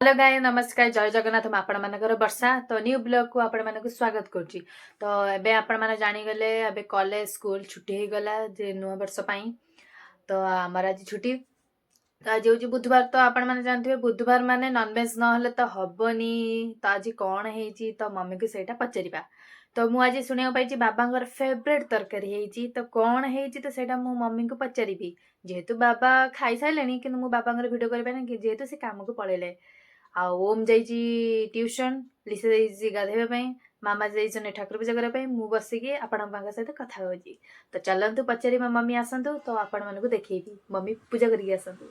Hello गाय नमस्कार जय जगन्नाथ आपण मानकर वर्षा तो न्यू ब्लॉग को आपण मानक स्वागत करुच्ची। तो एबे आपण माने जानी गले एबे कॉलेज स्कूल छुट्टी हो गला जे नुआ वर्ष पाई। तो आमर आज छुट्टी तो आज हूँ बुधवार। तो आपण माने जानथिबे बुधवार माने नॉनवेज न हले तो हबनी। तो आज कौन हेची तो मम्मी को सेटा पचरिबा। तो मु आज सुनिया पाइची बाबांगर फेवरेट तरकारी हेची तो कौन हेची तो सेटा मु मम्मी को पचरिबी। जेहेतु बाबा खाई साइलेनी कि मु बाबांगर वीडियो करबे कि जेहेतु से काम को पळेले। आ ओम जाइची ट्यूशन लिसा जाइची गाधेबा पई मामा जाइछन ठाकुर पूजा करबा पई मु बसिकी आपण बांगा सहित कथा होजी। तो चलंतु पचरी मम्मी आसंतु तो आपण मानको देखैबी मम्मी पूजा करिकी आसंतु।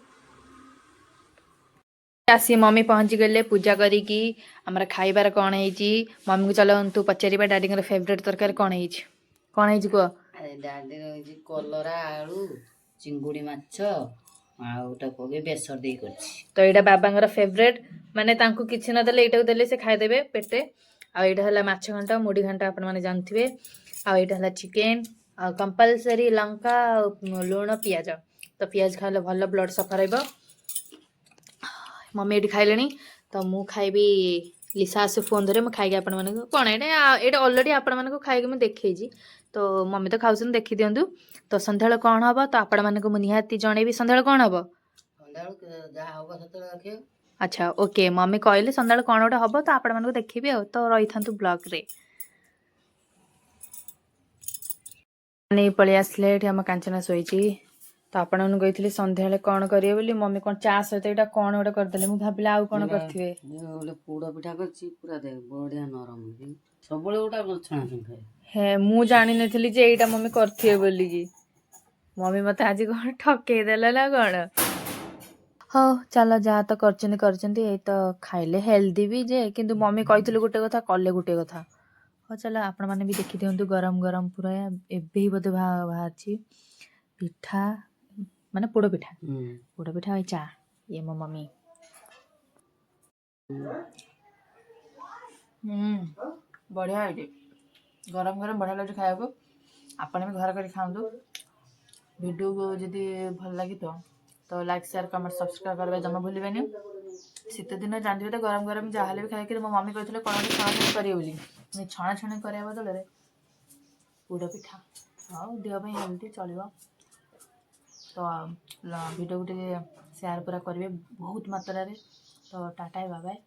आसी मम्मी पहुंची गले पूजा करिकी हमर खाइबार कोन हेची मम्मी को चलंतु पचरीबा डैडी फेवरेट तरकारी कोन हेची को डैडी रहिची कलरा आलू चिंगुड़ी माछ बेसर दे तो यहाँ बाबा फेवरेट माने तांको किछि न देले एटा देले से खाइ देबे पेटे। आ एटा हला माछ घंटा मुड़ी घंटा आपण माने जानथिबे। आ एटा हला चिकन आ कंपलसरी लंका लूण पियाज। तो पियाज खाले भल ब्लड सफा रहइबो। मम्मी एटी खाइलेनी तो मु खाइबी लिसा से फोन धरे मु खाइके आपण माने कोन एटा ऑलरेडी आपण माने को खाइके मु देखैजी। तो मम्मी तो खाउसन देखि दियंतु। तो संध्याळ कोन हबो तो आपण माने को मु निहाती जणेबी संध्याळ कोन हबो अच्छा ओके मम्मी कहले संध्याळ कोन गोटे हबो तो आपण मानको देखिबी आ तो रही थांतु ब्लॉग रे। नै पळि आसले एठी हम कांचना सोईची। तो आपण मन गइथिले संध्याळे कोन करिए बोली मम्मी कोन चा सहित एटा कोन गोटे कर देले मु भाबिला आ कोन करथिबे ओले पूड़ा पिठा करछि पूरा दे बढ़िया नरम होई सबले ओटा छणा छण हे मु जानि नथिली जे एटा मम्मी करथिए बोली की मम्मी मते आज कोन ठके देला ना कोन। हाँ चलो जहाँ तो करचंती ये तो खाइले हेल्दी भी जे किंतु मम्मी कही गोटे कथा कले गोटे कथा। हाँ चलो आपण मैंने भी देखी दिंतु गरम गरम पूरा एबे ही बोधे बाहर पिठा माने पोड़ पिठा और चा ये मो मम्मी बढ़िया है गरम गरम बढ़िया लगे खाया को आपण भी घर कर खाऊ। वीडियो को जदि भल लगी तो लाइक शेयर कमेंट सब्सक्राइब करबे जमा भूलिबेनी। शीत दिन जानथिबे तो गरम गरम जहाले भी खाए मो मम्मी कहथिले कोन छाणाछुणी करियो बोली मैं छाणाछुणी करया बदल पोड़ पिठा हाउ देह पे हेल्दी चलिबो। तो वीडियो को शेयर पूरा करेंगे बहुत मात्रा रे। तो टाटा बाय बाय।